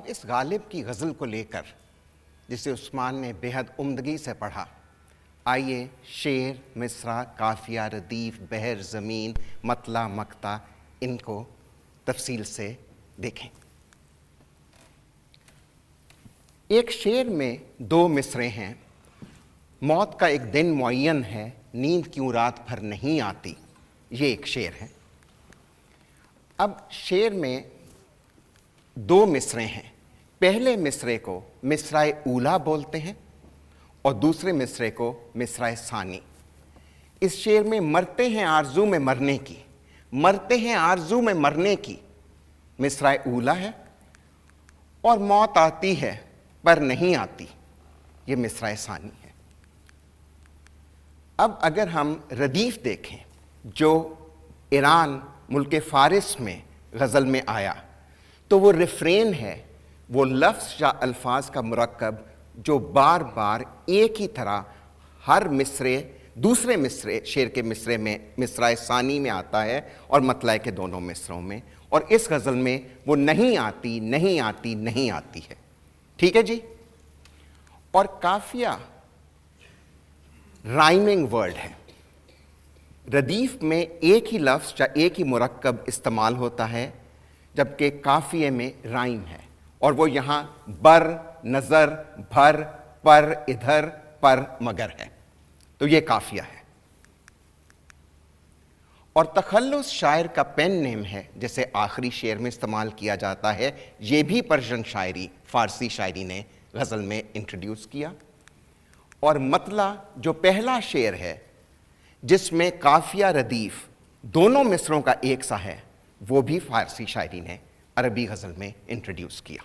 اب اس غالب کی غزل کو لے کر جسے عثمان نے بےحد عمدگی سے پڑھا، آئیے شعر، مصرع، قافیہ، ردیف، بحر، زمین، مطلع، مقطع ان کو تفصیل سے دیکھیں۔ ایک شعر میں 2 مصرعے ہیں۔ موت کا ایک دن معین ہے، نیند کیوں رات بھر نہیں آتی، یہ ایک شعر ہے۔ اب شعر میں 2 مصرعے ہیں۔ پہلے مصرعے کو مصرع اولیٰ بولتے ہیں اور دوسرے مصرعے کو مصرع ثانی۔ اس شعر میں مرتے ہیں آرزو میں مرنے کی، مرتے ہیں آرزو میں مرنے کی مصرع اولیٰ ہے، اور موت آتی ہے پر نہیں آتی، یہ مصرع ثانی ہے۔ اب اگر ہم ردیف دیکھیں جو ایران ملک فارس میں غزل میں آیا، تو وہ ریفرین ہے، وہ لفظ یا الفاظ کا مرکب جو بار بار ایک ہی طرح ہر مصرعے دوسرے مصرعے شعر کے مصرعے میں مصرع ثانی میں آتا ہے اور مطلع کے دونوں مصرعوں میں، اور اس غزل میں وہ نہیں آتی نہیں آتی نہیں آتی ہے۔ ٹھیک ہے جی؟ اور قافیہ رائمنگ ورڈ ہے۔ ردیف میں ایک ہی لفظ یا ایک ہی مرکب استعمال ہوتا ہے، جبکہ قافیے میں رائم ہے، اور وہ یہاں بر، نظر، بھر، پر، ادھر، پر، مگر ہے، تو یہ قافیہ ہے۔ اور تخلص شاعر کا پین نیم ہے، جسے آخری شعر میں استعمال کیا جاتا ہے، یہ بھی پرشین شاعری، فارسی شاعری نے غزل میں انٹروڈیوس کیا۔ اور مطلع جو پہلا شعر ہے جس میں قافیہ ردیف دونوں مصرعوں کا ایک سا ہے، وہ بھی فارسی شاعری نے عربی غزل میں انٹروڈیوس کیا۔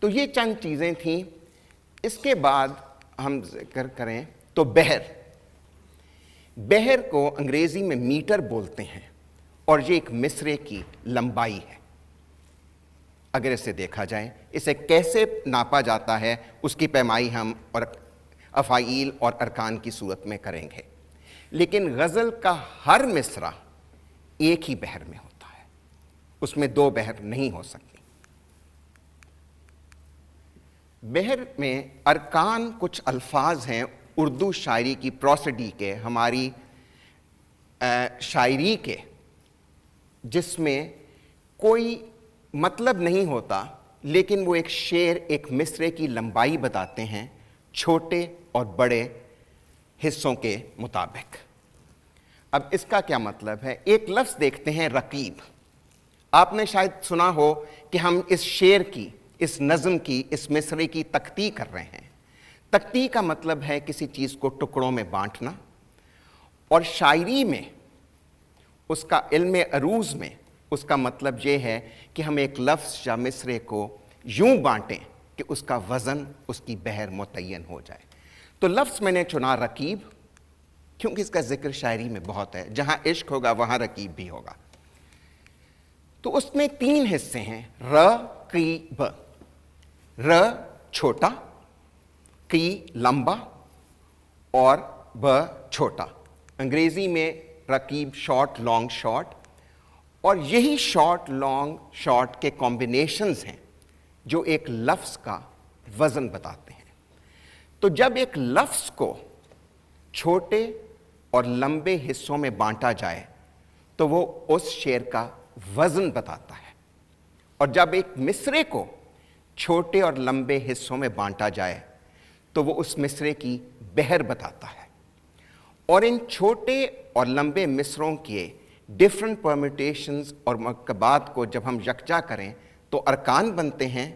تو یہ چند چیزیں تھیں۔ اس کے بعد ہم ذکر کریں تو بحر۔ بحر کو انگریزی میں میٹر بولتے ہیں، اور یہ ایک مصرعے کی لمبائی ہے۔ اگر اسے دیکھا جائے، اسے کیسے ناپا جاتا ہے، اس کی پیمائی ہم اور افعیل اور ارکان کی صورت میں کریں گے، لیکن غزل کا ہر مصرع ایک ہی بحر میں ہوتا ہے، اس میں 2 بحر نہیں ہو سکتی۔ بحر میں ارکان کچھ الفاظ ہیں اردو شاعری کی پروسیڈی کے، ہماری شاعری کے، جس میں کوئی مطلب نہیں ہوتا، لیکن وہ ایک شعر ایک مصرعے کی لمبائی بتاتے ہیں، چھوٹے اور بڑے حصوں کے مطابق۔ اب اس کا کیا مطلب ہے؟ ایک لفظ دیکھتے ہیں رقیب۔ آپ نے شاید سنا ہو کہ ہم اس شعر کی، اس نظم کی، اس مصرعے کی تخطیع کر رہے ہیں۔ تخطیع کا مطلب ہے کسی چیز کو ٹکڑوں میں بانٹنا، اور شاعری میں اس کا علم عروض میں اس کا مطلب یہ ہے کہ ہم ایک لفظ یا مصرعے کو یوں بانٹیں کہ اس کا وزن، اس کی بحر متعین ہو جائے۔ تو لفظ میں نے چنا رقیب، کیونکہ اس کا ذکر شاعری میں بہت ہے، جہاں عشق ہوگا وہاں رقیب بھی ہوگا۔ تو اس میں 3 حصے ہیں، رقیب۔ ر چھوٹا، قی لمبا، اور ب چھوٹا۔ انگریزی میں رقیب شارٹ، لانگ، شارٹ، اور یہی شارٹ، لانگ، شارٹ کے کمبینیشنز ہیں جو ایک لفظ کا وزن بتاتے ہیں۔ تو جب ایک لفظ کو چھوٹے اور لمبے حصوں میں بانٹا جائے تو وہ اس شعر کا وزن بتاتا ہے، اور جب ایک مصرعے کو چھوٹے اور لمبے حصوں میں بانٹا جائے تو وہ اس مصرعے کی بحر بتاتا ہے۔ اور ان چھوٹے اور لمبے مصرعوں کے ڈیفرنٹ پرمیٹیشنز اور مرکبات کو جب ہم یکجا کریں تو ارکان بنتے ہیں،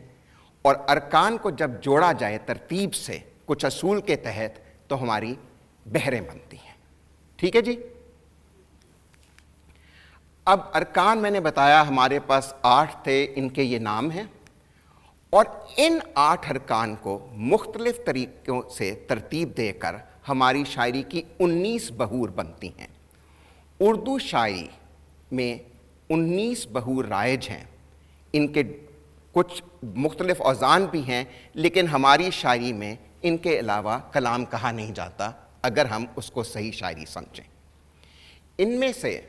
اور ارکان کو جب جوڑا جائے ترتیب سے کچھ اصول کے تحت تو ہماری بحریں بنتی ہیں۔ ٹھیک ہے جی؟ اب ارکان میں نے بتایا ہمارے پاس 8 تھے، ان کے یہ نام ہیں، اور ان 8 ارکان کو مختلف طریقوں سے ترتیب دے کر ہماری شاعری کی 19 بحور بنتی ہیں۔ اردو شاعری میں 19 بحور رائج ہیں، ان کے کچھ مختلف اوزان بھی ہیں، لیکن ہماری شاعری میں ان کے علاوہ کلام کہا نہیں جاتا اگر ہم اس کو صحیح شاعری سمجھیں۔ ان میں سے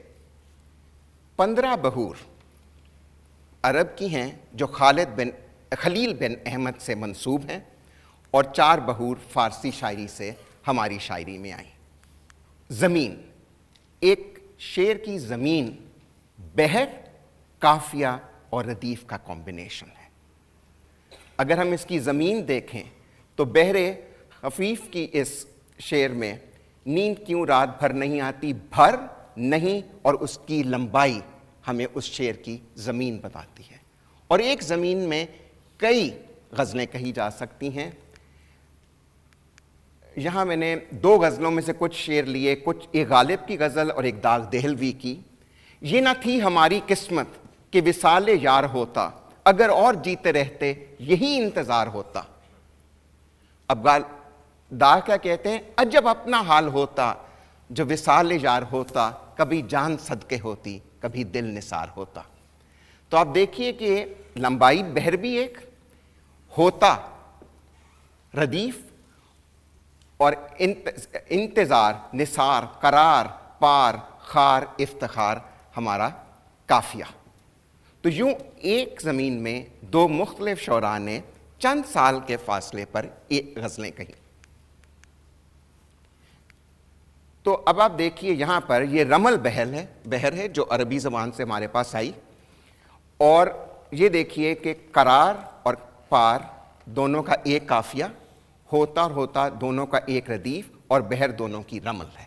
15 بحور عرب کی ہیں جو خالد بن خلیل بن احمد سے منسوب ہیں اور 4 بحور فارسی شاعری سے ہماری شاعری میں آئیں۔ زمین، ایک شعر کی زمین بحر، قافیہ اور ردیف کا کمبینیشن ہے۔ اگر ہم اس کی زمین دیکھیں تو بحر خفیف کی اس شعر میں نیند کیوں رات بھر نہیں آتی، بھر نہیں، اور اس کی لمبائی ہمیں اس شعر کی زمین بتاتی ہے۔ اور ایک زمین میں کئی غزلیں کہی جا سکتی ہیں۔ یہاں میں نے 2 غزلوں میں سے کچھ شعر لیے، کچھ ایک غالب کی غزل اور ایک داغ دہلوی کی۔ یہ نہ تھی ہماری قسمت کہ وصال یار ہوتا، اگر اور جیتے رہتے یہی انتظار ہوتا۔ اب داغ کیا کہتے ہیں، عجب اپنا حال ہوتا جو وصال یار ہوتا، کبھی جان صدقے ہوتی کبھی دل نثار ہوتا۔ تو آپ دیکھیے کہ لمبائی بحر بھی ایک ہوتا، ردیف اور انتظار، نثار، قرار، پار، خار، افتخار ہمارا قافیہ۔ تو یوں ایک زمین میں 2 مختلف شعراء نے چند سال کے فاصلے پر ایک غزلیں کہیں۔ تو اب آپ دیکھیے یہاں پر یہ رمل بحر ہے جو عربی زبان سے ہمارے پاس آئی، اور یہ دیکھیے کہ قرار اور پار دونوں کا ایک قافیہ، ہوتا اور ہوتا دونوں کا ایک ردیف، اور بحر دونوں کی رمل ہے۔